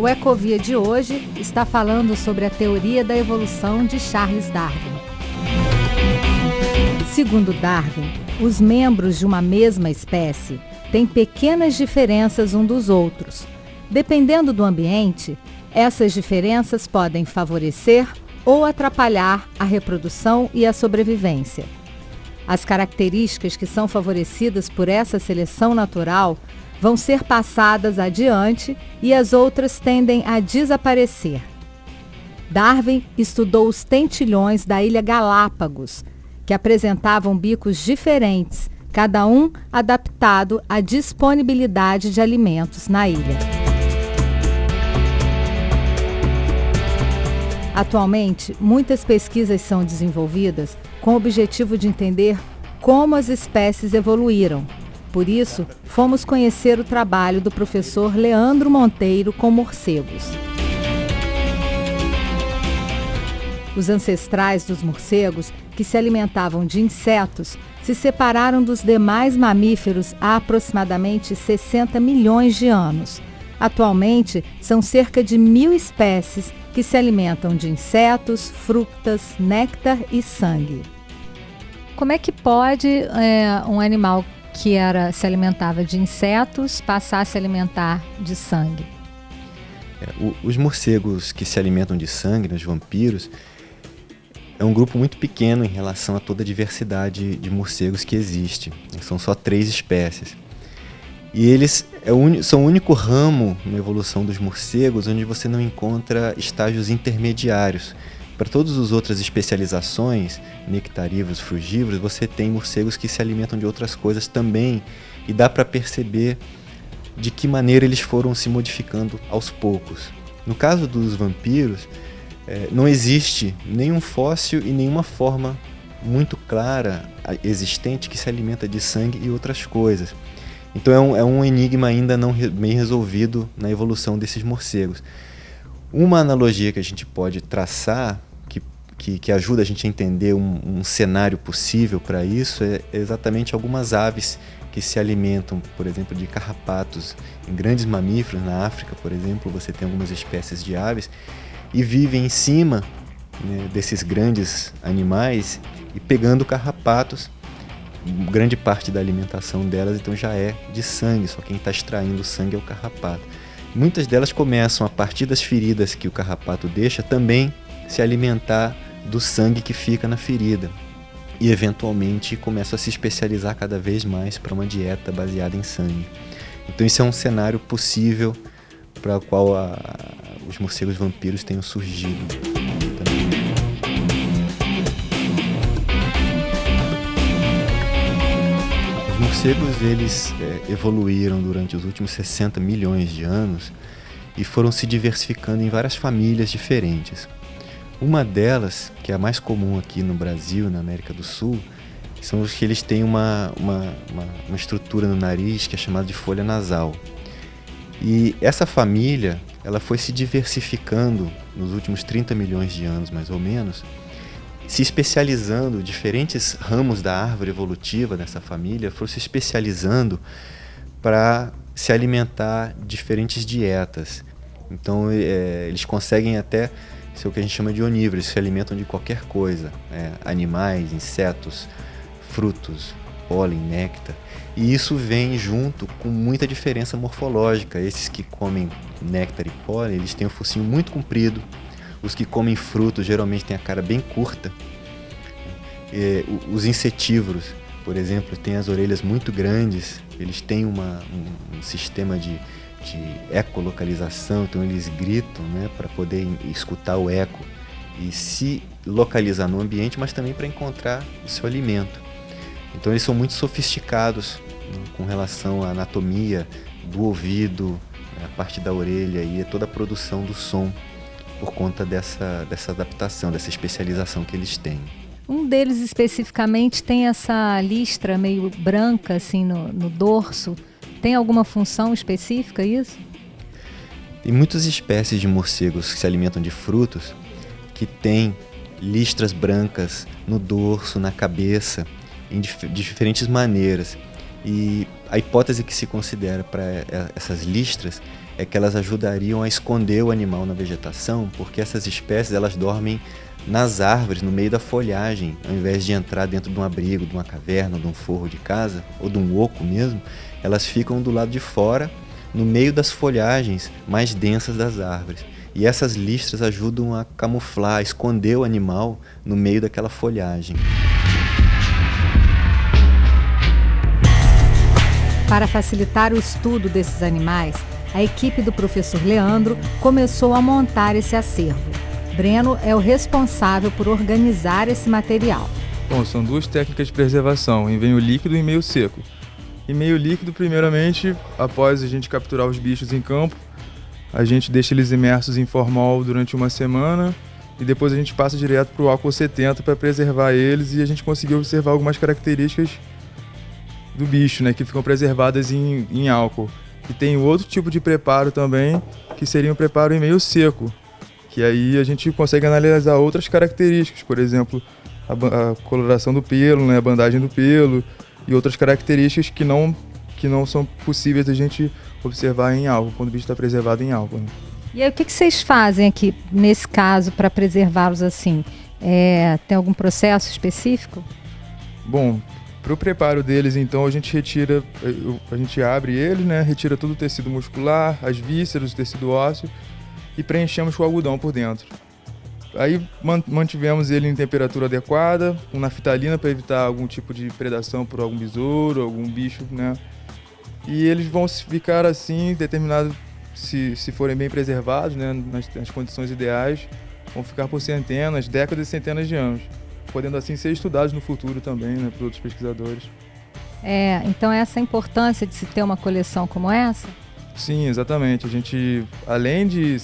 O Ecovia de hoje está falando sobre a teoria da evolução de Charles Darwin. Segundo Darwin, os membros de uma mesma espécie têm pequenas diferenças uns dos outros. Dependendo do ambiente, essas diferenças podem favorecer ou atrapalhar a reprodução e a sobrevivência. As características que são favorecidas por essa seleção natural vão ser passadas adiante e as outras tendem a desaparecer. Darwin estudou os tentilhões da ilha Galápagos, que apresentavam bicos diferentes, cada um adaptado à disponibilidade de alimentos na ilha. Atualmente, muitas pesquisas são desenvolvidas com o objetivo de entender como as espécies evoluíram. Por isso, fomos conhecer o trabalho do professor Leandro Monteiro com morcegos. Os ancestrais dos morcegos, que se alimentavam de insetos, se separaram dos demais mamíferos há aproximadamente 60 milhões de anos. Atualmente, são cerca de 1.000 espécies que se alimentam de insetos, frutas, néctar e sangue. Como é que pode um animal que se alimentava de insetos passar a se alimentar de sangue? Os morcegos que se alimentam de sangue, os vampiros, é um grupo muito pequeno em relação a toda a diversidade de morcegos que existe. São só 3 espécies. E eles são o único ramo na evolução dos morcegos onde você não encontra estágios intermediários. Para todas as outras especializações, nectarívoros, frugívoros, você tem morcegos que se alimentam de outras coisas também, e dá para perceber de que maneira eles foram se modificando aos poucos. No caso dos vampiros, não existe nenhum fóssil e nenhuma forma muito clara existente que se alimenta de sangue e outras coisas. Então é um enigma ainda não bem resolvido na evolução desses morcegos. Uma analogia que a gente pode traçar, que ajuda a gente a entender um cenário possível para isso, é exatamente algumas aves que se alimentam, por exemplo, de carrapatos em grandes mamíferos. Na África, por exemplo, você tem algumas espécies de aves e vivem em cima, né, desses grandes animais e pegando carrapatos. Grande parte da alimentação delas então já é de sangue, só quem está extraindo o sangue é o carrapato. Muitas delas começam, a partir das feridas que o carrapato deixa, também se alimentar do sangue que fica na ferida. E eventualmente começam a se especializar cada vez mais para uma dieta baseada em sangue. Então esse é um cenário possível para o qual os morcegos vampiros tenham surgido também. Os morcegos eles evoluíram durante os últimos 60 milhões de anos e foram se diversificando em várias famílias diferentes. Uma delas, que é a mais comum aqui no Brasil, na América do Sul, são os que eles têm uma estrutura no nariz que é chamada de folha nasal. E essa família ela foi se diversificando nos últimos 30 milhões de anos, mais ou menos, se especializando. Diferentes ramos da árvore evolutiva dessa família foram se especializando para se alimentar de diferentes dietas. Então eles conseguem até ser o que a gente chama de onívoros, se alimentam de qualquer coisa, animais, insetos, frutos, pólen, néctar. E isso vem junto com muita diferença morfológica. Esses que comem néctar e pólen, eles têm o focinho muito comprido. Os que comem frutos geralmente têm a cara bem curta. Os insetívoros, por exemplo, têm as orelhas muito grandes. Eles têm um sistema de ecolocalização, então eles gritam, né, para poder escutar o eco e se localizar no ambiente, mas também para encontrar o seu alimento. Então eles são muito sofisticados, né, com relação à anatomia do ouvido, a parte da orelha e toda a produção do som, por conta dessa adaptação, dessa especialização que eles têm. Um deles especificamente tem essa listra meio branca assim no dorso. Tem alguma função específica isso? Tem muitas espécies de morcegos que se alimentam de frutos que têm listras brancas no dorso, na cabeça, de diferentes maneiras. E a hipótese que se considera para essas listras é é que elas ajudariam a esconder o animal na vegetação, porque essas espécies elas dormem nas árvores, no meio da folhagem, ao invés de entrar dentro de um abrigo, de uma caverna, de um forro de casa, ou de um oco mesmo, elas ficam do lado de fora, no meio das folhagens mais densas das árvores. E essas listras ajudam a camuflar, a esconder o animal no meio daquela folhagem. Para facilitar o estudo desses animais, a equipe do professor Leandro começou a montar esse acervo. Breno é o responsável por organizar esse material. Bom, são duas técnicas de preservação, em meio líquido e meio seco. Em meio líquido, primeiramente, após a gente capturar os bichos em campo, a gente deixa eles imersos em formol durante uma semana e depois a gente passa direto para o álcool 70 para preservar eles, e a gente conseguiu observar algumas características do bicho, né, que ficam preservadas em álcool. E tem outro tipo de preparo também, que seria um preparo em meio seco, que aí a gente consegue analisar outras características, por exemplo, a coloração do pelo, né, a bandagem do pelo e outras características que não são possíveis a gente observar em álcool, quando o bicho está preservado em álcool, né? E aí, o que vocês fazem aqui, nesse caso, para preservá-los assim? Tem algum processo específico? Bom, para o preparo deles, então, a gente abre eles, né, retira todo o tecido muscular, as vísceras, o tecido ósseo, e preenchemos com algodão por dentro. Aí mantivemos ele em temperatura adequada, com naftalina para evitar algum tipo de predação por algum besouro, algum bicho, né? E eles vão ficar assim, determinados, se forem bem preservados, né, nas condições ideais, vão ficar por centenas, décadas e centenas de anos, podendo assim ser estudados no futuro também, né, por outros pesquisadores. Então essa importância de se ter uma coleção como essa? Sim, exatamente. A gente, além de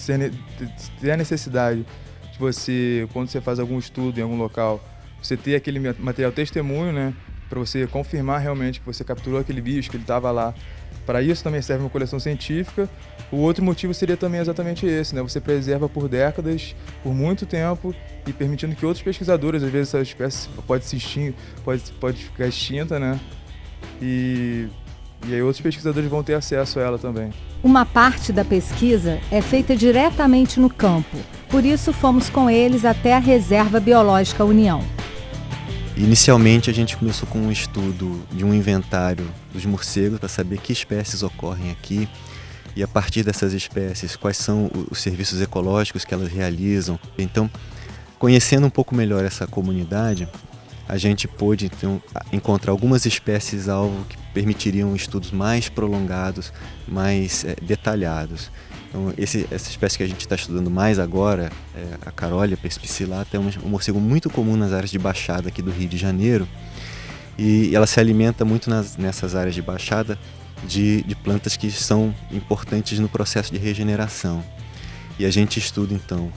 ter a necessidade de você, quando você faz algum estudo em algum local, você ter aquele material testemunho, né, para você confirmar realmente que você capturou aquele bicho, que ele estava lá. Para isso também serve uma coleção científica. O outro motivo seria também exatamente esse, né? Você preserva por décadas, por muito tempo, e permitindo que outros pesquisadores, às vezes essa espécie pode ficar extinta, né? E aí outros pesquisadores vão ter acesso a ela também. Uma parte da pesquisa é feita diretamente no campo. Por isso fomos com eles até a Reserva Biológica União. Inicialmente a gente começou com um estudo de um inventário dos morcegos para saber que espécies ocorrem aqui e, a partir dessas espécies, quais são os serviços ecológicos que elas realizam. Então, conhecendo um pouco melhor essa comunidade, a gente pôde então encontrar algumas espécies-alvo que permitiriam estudos mais prolongados, mais detalhados. Então, essa espécie que a gente está estudando mais agora, a Carolia perspicillata, é um morcego muito comum nas áreas de baixada aqui do Rio de Janeiro, e ela se alimenta muito nessas áreas de baixada de plantas que são importantes no processo de regeneração. E a gente estuda então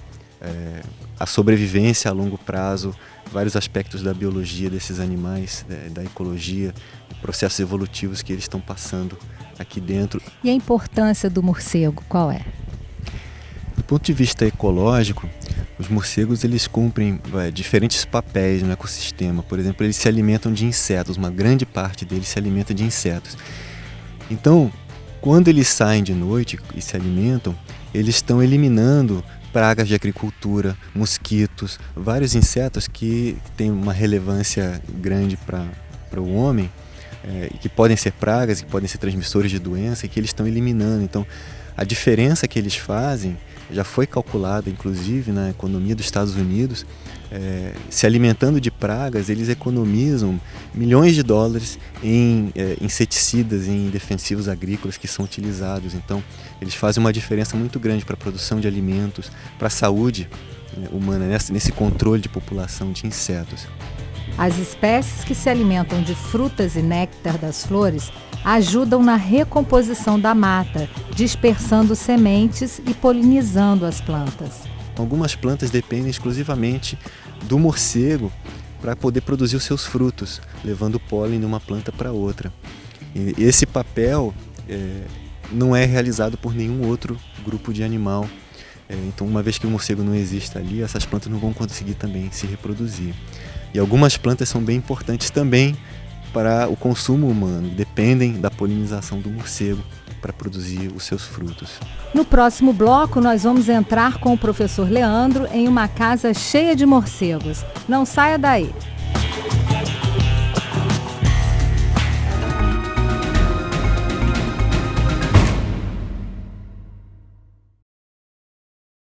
a sobrevivência a longo prazo, vários aspectos da biologia desses animais, da ecologia, processos evolutivos que eles estão passando aqui dentro. E a importância do morcego, qual é? Do ponto de vista ecológico, os morcegos eles cumprem diferentes papéis no ecossistema. Por exemplo, eles se alimentam de insetos, uma grande parte deles se alimenta de insetos. Então, quando eles saem de noite e se alimentam, eles estão eliminando pragas de agricultura, mosquitos, vários insetos que têm uma relevância grande para o homem, e que podem ser pragas, que podem ser transmissores de doença, e que eles estão eliminando. Então, a diferença que eles fazem já foi calculada, inclusive, na economia dos Estados Unidos. Se alimentando de pragas, eles economizam milhões de dólares em inseticidas, em defensivos agrícolas que são utilizados. Então, eles fazem uma diferença muito grande para a produção de alimentos, para a saúde humana, nesse controle de população de insetos. As espécies que se alimentam de frutas e néctar das flores ajudam na recomposição da mata, dispersando sementes e polinizando as plantas. Algumas plantas dependem exclusivamente do morcego para poder produzir os seus frutos, levando o pólen de uma planta para outra. E esse papel não é realizado por nenhum outro grupo de animal. Então, uma vez que o morcego não existe ali, essas plantas não vão conseguir também se reproduzir. E algumas plantas são bem importantes também para o consumo humano, dependem da polinização do morcego para produzir os seus frutos. No próximo bloco, nós vamos entrar com o professor Leandro em uma casa cheia de morcegos. Não saia daí!